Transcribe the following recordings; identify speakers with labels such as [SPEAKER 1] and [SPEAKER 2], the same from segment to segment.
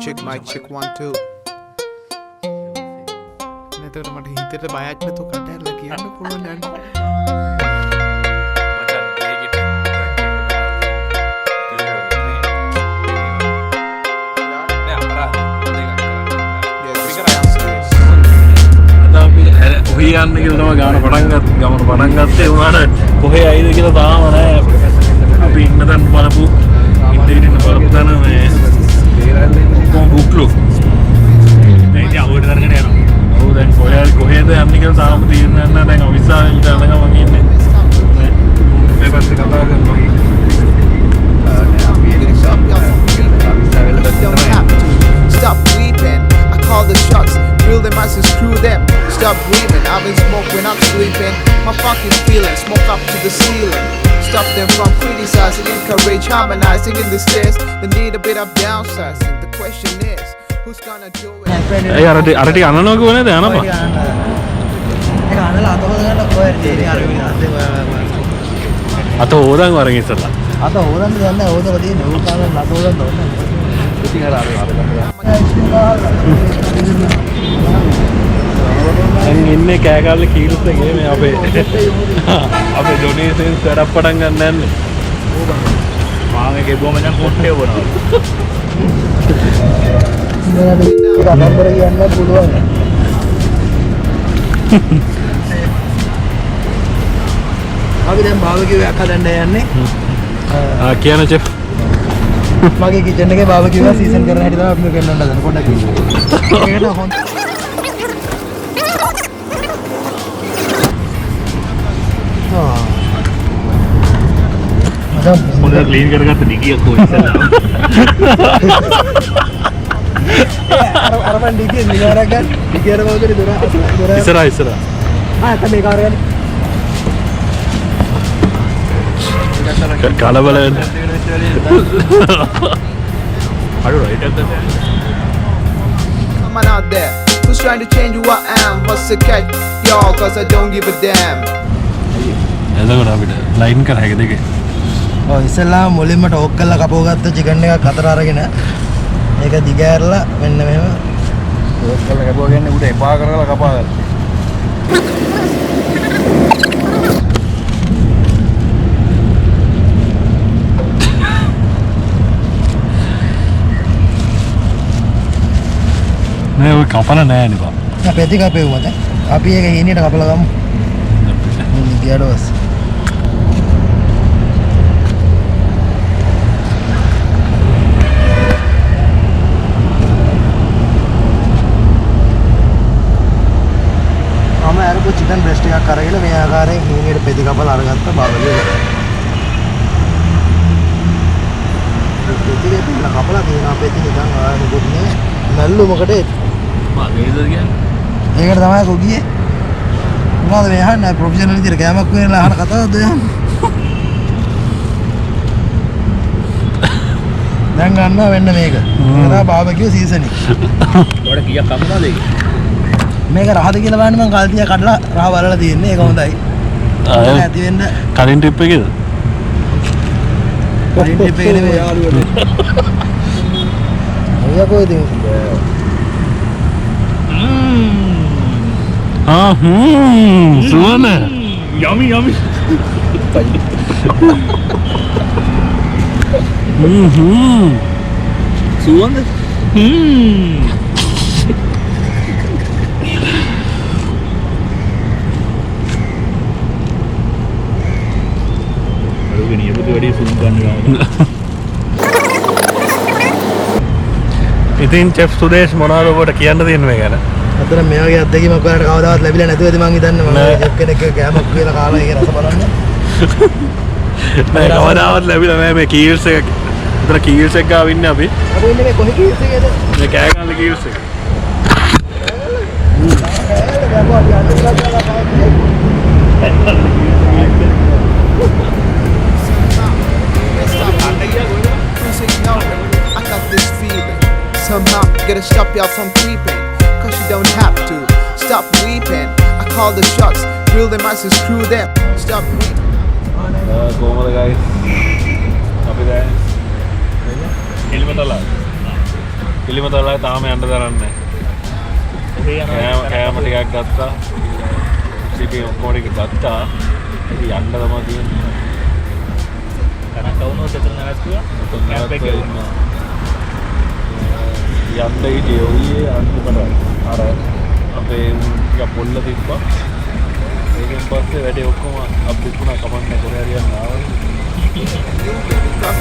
[SPEAKER 1] mic check 1 2. නැතර මට හිතේට බයක් නැතුව කඩලා කියන්න පුළුවන් යන්න.
[SPEAKER 2] යන්න කියලා තමයි ගාන පටන් ගත්තේ උනාට කොහේ ඇයිද කියලා තාම නැහැ. අපි ඉන්න තැන බලපු ඉන්න තැන මේ බුක්ලු දැන් ඉතින් අවුවට කරගෙන යනවා. ඔව් දැන් කොහෙද යන්නේ කියලා තාම තීරණයක් නැහැ. දැන් අවිස්සාවෙන්ට යනකම් මම ඉන්නේ. මේ පැත්තේ කතා කරනවා.
[SPEAKER 1] Stop weeping. I call the shots. Drill them as and screw them. Stop breathing. I've been smoke when I'm sleeping. My fucking feelings smoke up to the ceiling. Stop them from criticizing, encourage harmonizing in the stairs. They need a bit of downsizing. The question is, who's gonna do it?
[SPEAKER 2] ඒ අරටි අනනවා කොහොමද යනපා?
[SPEAKER 3] ඒක අනලා අත හොදගන්න කොහෙද තියෙන්නේ අර
[SPEAKER 2] අත හොදන් වරන් ඉස්සලා.
[SPEAKER 3] අත හොදන්න යන්නේ හොදලා තියෙන්නේ ඕක කාලේ අත හොදන්න ඕනේ. ඉතින් අර
[SPEAKER 2] දැන් ඉන්නේ කෑගල්ලේ කීල්ස් එකේ මේ අපේ ඩොනේෂන්ස් වැඩක් පටන් ගන්න යන්නේ. මාගේ ගෙබුවම දැන් කොට්ටේ වුණා.
[SPEAKER 3] ඒක නම්බර කියන්න පුළුවන්. අපි දැන් බාබකියු එකක් හදන්න යන්නේ.
[SPEAKER 2] කියන චෙෆ්
[SPEAKER 3] මගේ කිචන් එකේ බාබකියු එක සීසන් කරන හැටි තමයි අපි මේ පෙන්නන්න හදන පොඩ්ඩක් ඉන්න. ඒකට හොඳ
[SPEAKER 2] හොඳ ක්ලීන් කරගත්ත ඩිගියක් කො ඉස්සලා.
[SPEAKER 3] අර මන් ඩිගිය නිගාරක් ගන්න. ඩිගියර මොකද දොර
[SPEAKER 2] ඉස්සරහා.
[SPEAKER 3] තමයි කාර් ගන්න.
[SPEAKER 2] කලබල වෙන්න. අර රයිට් එකද?
[SPEAKER 1] Someone out there who's trying to change who I am. What's the catch, y'all? Cause I don't give a damn.
[SPEAKER 2] එතකොට අපිට ලයින් කර හැකි දෙකේ.
[SPEAKER 3] ඔව් ඉස්සෙල්ලා මුලින්ම ටෝක් කරලා කපවගත්ත චිකන් එකක් අතර අරගෙන ඒක දිගෑරලා මෙන්න මෙහෙම ටෝක් කරලා කපුවා ගන්නේ උඩ එපා කරලා කපා ගන්න.
[SPEAKER 2] නෑ ඔය කපන නෑ නේ බා.
[SPEAKER 3] පැති කපෙව්වා දැන්. අපි ඒක හීනියට කපලා ගමු. ගියඩොස්. අරපු චිකන් බ්‍රෙස්ට් එකක් අරගෙන මේ ආකාරයෙන් හීනෙට පෙති කපලා අරගත්ත බබලිය. පෙති දෙකක් කපලා තියෙනවා පෙති නිකන් ආයෙත් නේ නැල්ලු මොකටද?
[SPEAKER 2] මාගේද කියන්නේ?
[SPEAKER 3] ඒකට තමයි කොගියේ. මොනවද මේ අහන්නේ ප්‍රොෆෙෂනල් විදියට කැමක් වෙනලා අහන කතාවද යන්නේ? දැන් ගන්නවා වෙන්න මේක. ඒක තමයි බාබකියු සීසනින්.
[SPEAKER 2] ඔයාලට කීයක් කම්මනද ඒක?
[SPEAKER 3] මේක රහද කියලා බලන්න මම කල්තිය කඩලා රහ බලලා තියෙන්නේ. ඒක හොඳයි. ඇති වෙන්න
[SPEAKER 2] කලින් ට්‍රිප් එකේද?
[SPEAKER 3] කලින් ට්‍රිප් එකේ නෙමෙයි යාළුවනේ. ඔය කොහෙද?
[SPEAKER 2] සුවන. යමි. සුවන. ඉතින් චෙෆ් සුදේශ් මොනවද ඔබට කියන්න තියෙන්නේ මේ ගැන?
[SPEAKER 3] අතන මේ වගේ අත්දැකීමක් ඔයාලට කවදාවත් ලැබිලා නැතුව ඇති මං හිතන්නේ මම චෙෆ් කෙනෙක් එක්ක කෑමක් කියලා කාලා ඒක රස බලන්න.
[SPEAKER 2] නෑ කවදාවත් ලැබිලා නෑ මේ කීල්ස් එක. අතන කීල්ස් එක ගාව ඉන්නේ අපි.
[SPEAKER 3] අපි ඉන්නේ මේ කොහේ කීල්ස් එකේද?
[SPEAKER 2] මේ කෑගල්ල කීල්ස් එක.
[SPEAKER 1] I got this feeling. Somehow gotta stop y'all from creeping. Cause you don't have to. Stop weeping. I call the shots. Drill them as and screw them. Stop weeping.
[SPEAKER 2] කොහොමද guys? අපි දැන් එලිමටලා පිළිමතලා තාම යන්න දරන්නේ කෑම ටිකක් ගත්තා සිටි ඔක්කොම ටික ගත්තා ඉතින් යන්න තමයි තියෙන්නේ කරක් වුණොත් එතන නැවතුවා කැම්ප් එකේ ඉන්නවා යන්න හිටියේ ඔයියේ අන්තිමට අර අපේ ටික පොල්ල තිබ්බා ඒකෙන් පස්සේ වැඩේ ඔක්කොම අප්ඩේට් වුණා කමන්නේ කොහේ හරි යන්න ආවා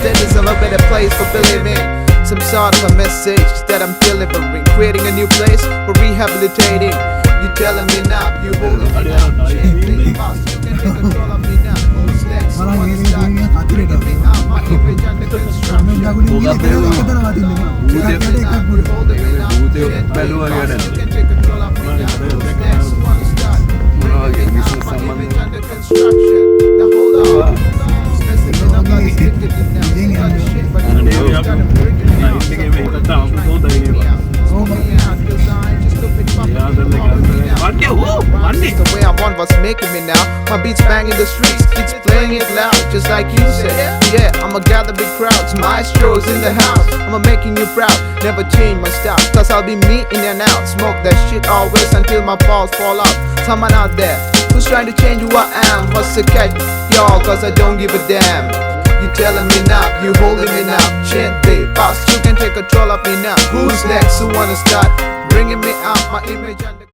[SPEAKER 1] Then is a better place for believing. Some sort of a message that I'm delivering. Creating a new place for rehabilitating. You telling me now, you holding me now. Gently, boss, you can take control of me now. Who's next? Someone start bringing me out. My image under construction. You holding me now. Gently, boss, you can take control of me now. Who's next? Someone start bringing me out. My image under construction. Now hold on. The way I want what's making me now. My beats banging the streets, kids playing it loud, just like you said. Yeah, I'ma gather big crowds, maestros in the house. I'ma making you proud, never change my style, cause I'll be me in and out. Smoke that shit always until my balls fall out. Someone out there who's trying to change who I am, what's the catch, y'all, cause I don't give a damn. You telling me now, you holding me now. Gently, boss, you can take control of me now. Who's next? Who wanna start bringing me out? My image under.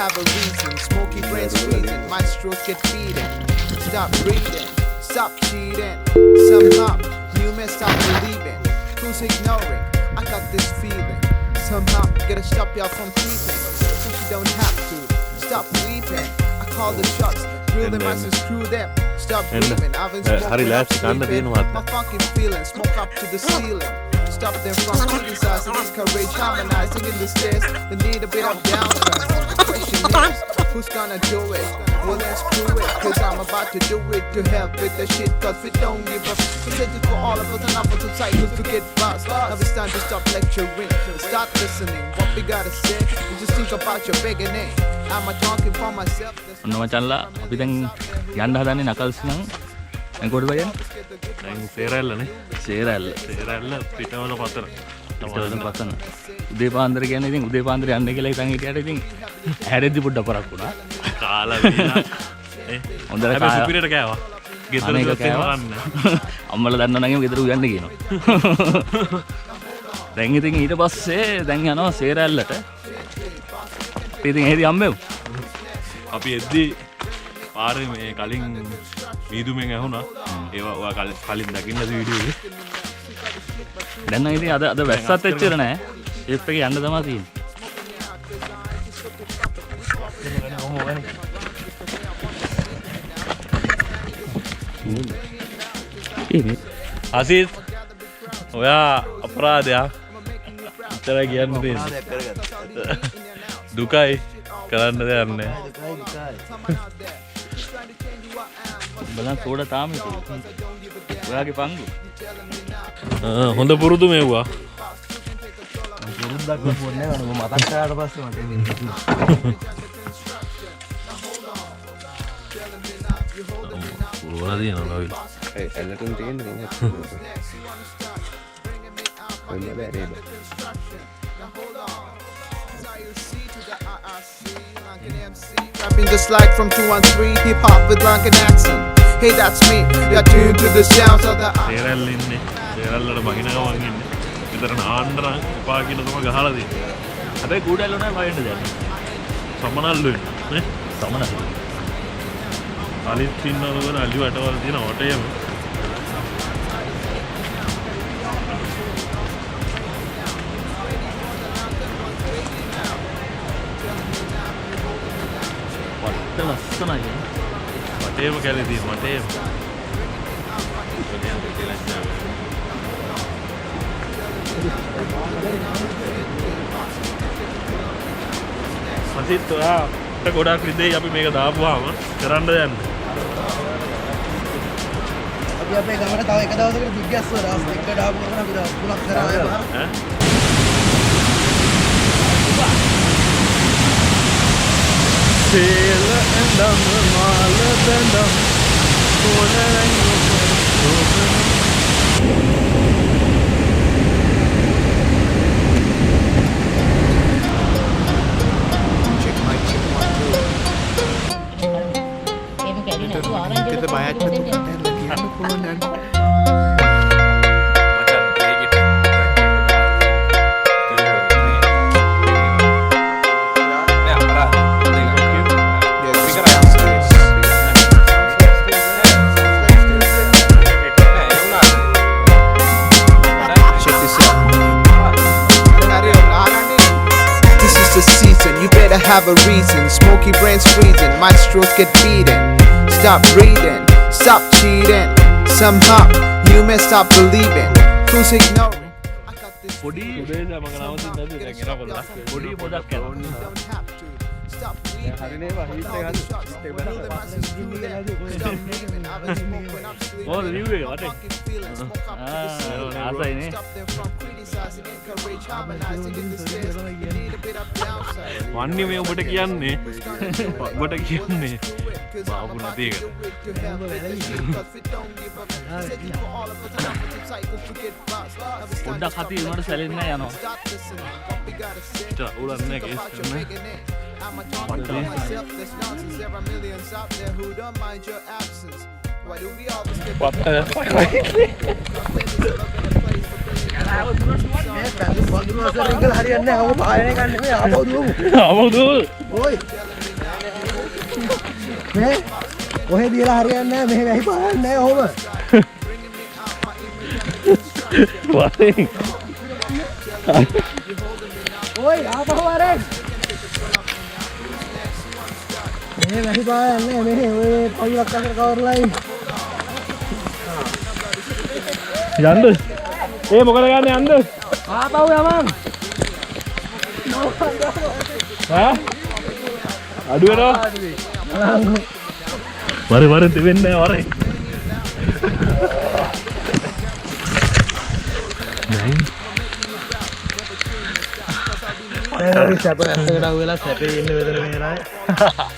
[SPEAKER 1] Have a reason, smoky brains freezing, my strokes get feeding. Stop breathing, stop cheating. Somehow you may stop believing. Who's ignoring? I got this feeling. Somehow gotta stop y'all from creeping. Since you don't have to stop weeping. I call the shots, drill them as I screw them. Stop breathing. I've been smoking, my fucking feelings, smoke up to the ceiling. Stop them from criticizing, discourage, harmonizing in this test. They need a bit of downtime. The question is, who's gonna do it? Well, then screw it, cause I'm about to do it to help with the shit, cause we don't give up. We said it for all of us and up to cycles to get fast. Now it's time to stop lecturing, start listening. What we gotta say, you just think about your beginning. I'm talking for myself.
[SPEAKER 4] ඔන්න මචංලා අපි දැන් යන්න හදන්නේ knuckles නම් කොට බයන්නේ
[SPEAKER 2] දැන් Sera Ella නේ.
[SPEAKER 4] Sera Ella.
[SPEAKER 2] Sera Ella Pitawala Pathana.
[SPEAKER 4] Pitawala Pathana. උදේ පාන්දර කියන්නේ ඉතින් උදේ පාන්දර යන්න කියලා හිතන් හිටියට ඉතින් හැරෙද්දි පොඩ්ඩක් පරක් වුණා.
[SPEAKER 2] කාලා වීලා.
[SPEAKER 4] හොඳට
[SPEAKER 2] හැබැයි සුපිරියට කෑවා. ගෙදර කෑවා.
[SPEAKER 4] අම්මලා දන්නා නම් ගෙදර උයන්න කියනවා. දැන් ඉතින් ඊට පස්සේ දැන් යනවා Sera Ellට. අපි ඉතින් එහෙදි හම්බෙමු.
[SPEAKER 2] අපි එද්දි පාරේ මේ කලින් වීදුමෙන් ඇහුණා. ඒවා ඔයා කලින් දකින්නද වීඩියෝ එකේ?
[SPEAKER 4] දැන් නම් ඉතින් අද වැස්සත් එච්චර නෑ. ෂේප් එකේ යන්න තමයි තියෙන්නේ.
[SPEAKER 2] අසිත් ඔයා අපරාධයක් විතරයි කියන්න තියෙන්නේ. දුකයි කරන්න දෙයක් නෑ.
[SPEAKER 4] බලන්න සෝඩා තාම ඉතුරු. ඔයාගේ පංගු.
[SPEAKER 2] හොඳ පුරුදු මෙව්වා.
[SPEAKER 3] පුරුද්දක් පොන්නේ නෑ මම මතක් කරාට පස්සේ මට
[SPEAKER 2] පුරවලා දිනනවා නෝවිල.
[SPEAKER 5] ඒ එල්ලටම තියෙන්නේ නේද? ඔන්න බැරේද?
[SPEAKER 1] Rapping just like from 213, hip hop with Lankan accent. Hey, that's me. You're tuned to the sounds of the
[SPEAKER 2] Sera Ella ඉන්නේ. Sera Ellට බහින ගමන් ඉන්නේ. විතර නාන්න එපා කියලා තමයි ගහලා දෙන්නේ.
[SPEAKER 4] හැබැයි කූඩල්ල උනා වයින්ද දැන්.
[SPEAKER 2] සමනල්ලු නේ.
[SPEAKER 4] සමනල්ලු.
[SPEAKER 2] අලිත් පින්නවල අලි වටවල තියෙන ඔටේම.
[SPEAKER 4] වට්ට ලස්සනයි.
[SPEAKER 2] වටේම කැලේ තියෙන වටේම. අසිත් ඔයාට ගොඩක් විදේ අපි මේක දාපුවාම කරන්න යන්න.
[SPEAKER 3] අපි අපේ ගමට තව එක දවසකට දිග්ගැස්සුව දවස් දෙකකට ආපු ගමන් අපි දවස් 3ක් කරා යනවා.
[SPEAKER 2] Sela endam mala dandam kolarang
[SPEAKER 1] kita bayar betul betul lagi apa pun dan have a reason, smoky brains freezing, maestros get beaten. Stop reading, stop cheating. Somehow you may stop believing. Who's ignoring? I got this.
[SPEAKER 4] පොඩි
[SPEAKER 2] උදේ මම නවතින්න නැද්ද දැන් එනවා පොඩ්ඩක්.
[SPEAKER 4] පොඩි පොඩක් කරනවා.
[SPEAKER 1] Don't have to. Stop reading.
[SPEAKER 5] හරිනේ වහිත් එක හරි.
[SPEAKER 4] මොකද රිව් එක වටේ? ආසයිනේ.
[SPEAKER 2] වන්නේ මේ ඔබට කියන්නේ ඔබට කියන්නේ බාබු නැති එක.
[SPEAKER 4] පොඩ්ඩක් හති උනට සැලෙන්නේ යනවා.
[SPEAKER 2] උලන්නේ කේස් කරන්නේ.
[SPEAKER 3] මේ පැලු වතුර වසර ඉංගල හරියන්නේ නැහැ. ඔය පායනේ ගන්න නෙමෙයි ආපහු දුවමු.
[SPEAKER 4] ආවද?
[SPEAKER 3] ඔයි. මේ කොහෙ දිලා හරියන්නේ නැහැ. මෙහෙ වැහි පායන්නේ නැහැ ඔහොම.
[SPEAKER 4] වරේ.
[SPEAKER 3] ඔයි ආපහු වරෙන්. මෙහෙ වැහි පායන්නේ නැහැ. මෙහෙ ඔය පොයිවක් අතර කවරලා ඉන්න.
[SPEAKER 2] යන්න. ඒ මොකද ගන්න යන්න?
[SPEAKER 3] ආපහු යමන්.
[SPEAKER 2] ඈ? අඩු වෙනවා. වරේ දෙවෙන්නේ නැහැ වරේ. නෑ.
[SPEAKER 3] දැන් සැප ඇත්තකට අහු වෙලා සැපේ ඉන්න වෙදර මේරයි.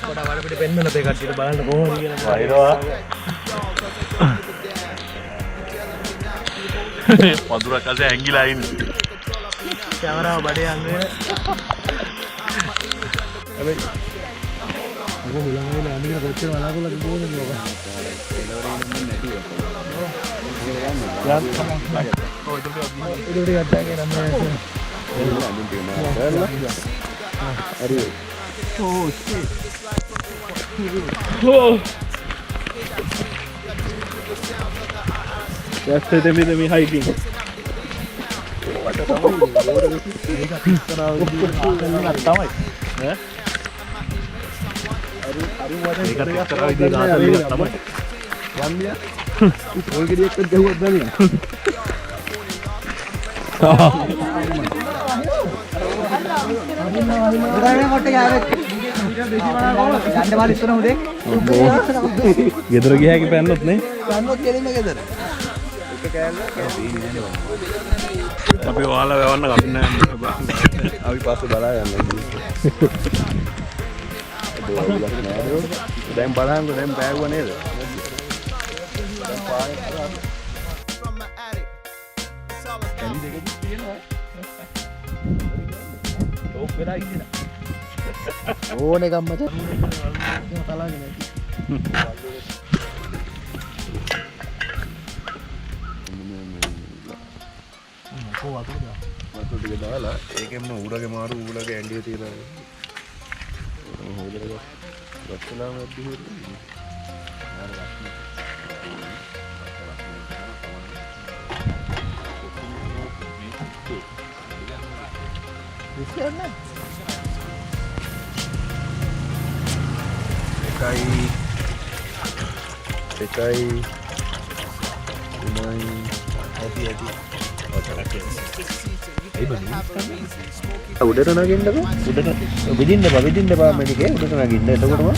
[SPEAKER 3] පොඩ වඩ පිට පෙන්නන තේ කට්ටියට බලන්න කොහොමද කියලා.
[SPEAKER 2] වෛරවා. පදුරක් අසේ ඇංගිලා ඉන්නේ.
[SPEAKER 3] කැමරාව බඩේ යන්නේ. හැබැයි මොකද හුලංගනේ අනික කොච්චර වලාකුලක් දුවන්නේ ඔබ.
[SPEAKER 2] That's the hiking. ගෙදර ගියා කි පැන්නොත් නේ
[SPEAKER 3] පැන්නොත් කෙලින්ම ගෙදර
[SPEAKER 2] අපි ඔයාලා වැවන්න කපින්නේ නැහැ
[SPEAKER 5] අපි පස්සේ බලා යන්න දැන් බලන්නකො දැන් පෑගුවා නේද
[SPEAKER 3] ඕන එකක් මචං තලාගෙන ඇති
[SPEAKER 5] වතුර ටික දාලා ඒකෙන්ම ඌරගේ මාරු ඌරගේ ඇඬිය තියලා හොදලා ගස්සලාම ඇද්දි හොදලා එකයි උඩට නගින්නකො උඩට විදින්න බා මේකේ උඩට නගින්න එතකොටම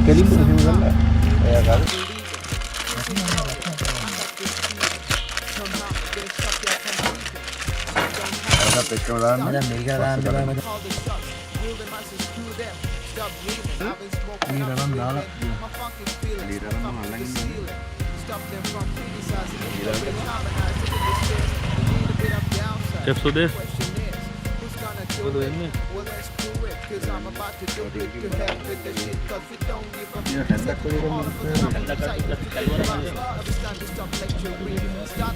[SPEAKER 5] කෙලින්ම මෙහෙම ගන්න එයා ගන්න අරකට එක්කම දාන්න
[SPEAKER 3] දැන් මේක දාන්න බෑ මචං ඊරනම් දාලා
[SPEAKER 5] ඊරනම් අල්ලගෙන
[SPEAKER 2] Chef Sudesh Bodo ini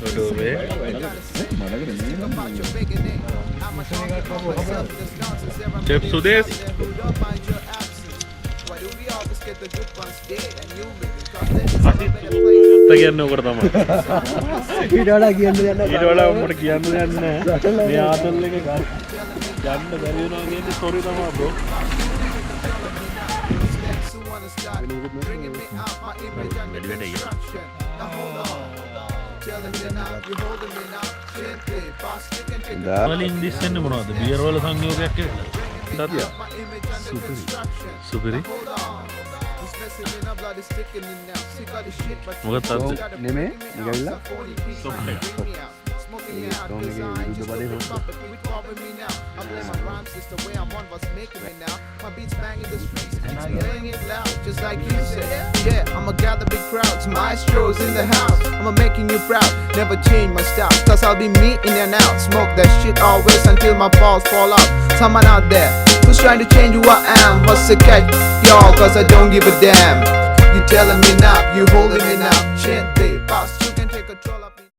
[SPEAKER 2] Adobe Chef Sudesh කියන්න ඔකට තමයි
[SPEAKER 3] ඊට වඩා කියන්න දෙයක් නැහැ
[SPEAKER 2] ඊට වඩා උඹට කියන්න දෙයක් නැහැ මේ ආතල් එක යන්න බැරි වෙනවා කියන්නේ සෝරි තමයි බ්‍රෝ වලින් දිස්සෙන්නේ මොනවද බියර් වල සංයෝගයක් කියලා සුපිරි මොකක්ද
[SPEAKER 5] නෙමේ නිකල්ලා
[SPEAKER 2] සොප් එක
[SPEAKER 1] Just like you said, yeah, I'ma gather big crowds, maestros in the house. I'ma making you proud, never change my style. Cause I'll be me in and out, smoke that shit always until my balls fall out. Someone out there who's trying to change who I am. What's the catch, y'all? Cause I don't give a damn. You telling me now, you holding me now. Gente, boss, you can take control of me.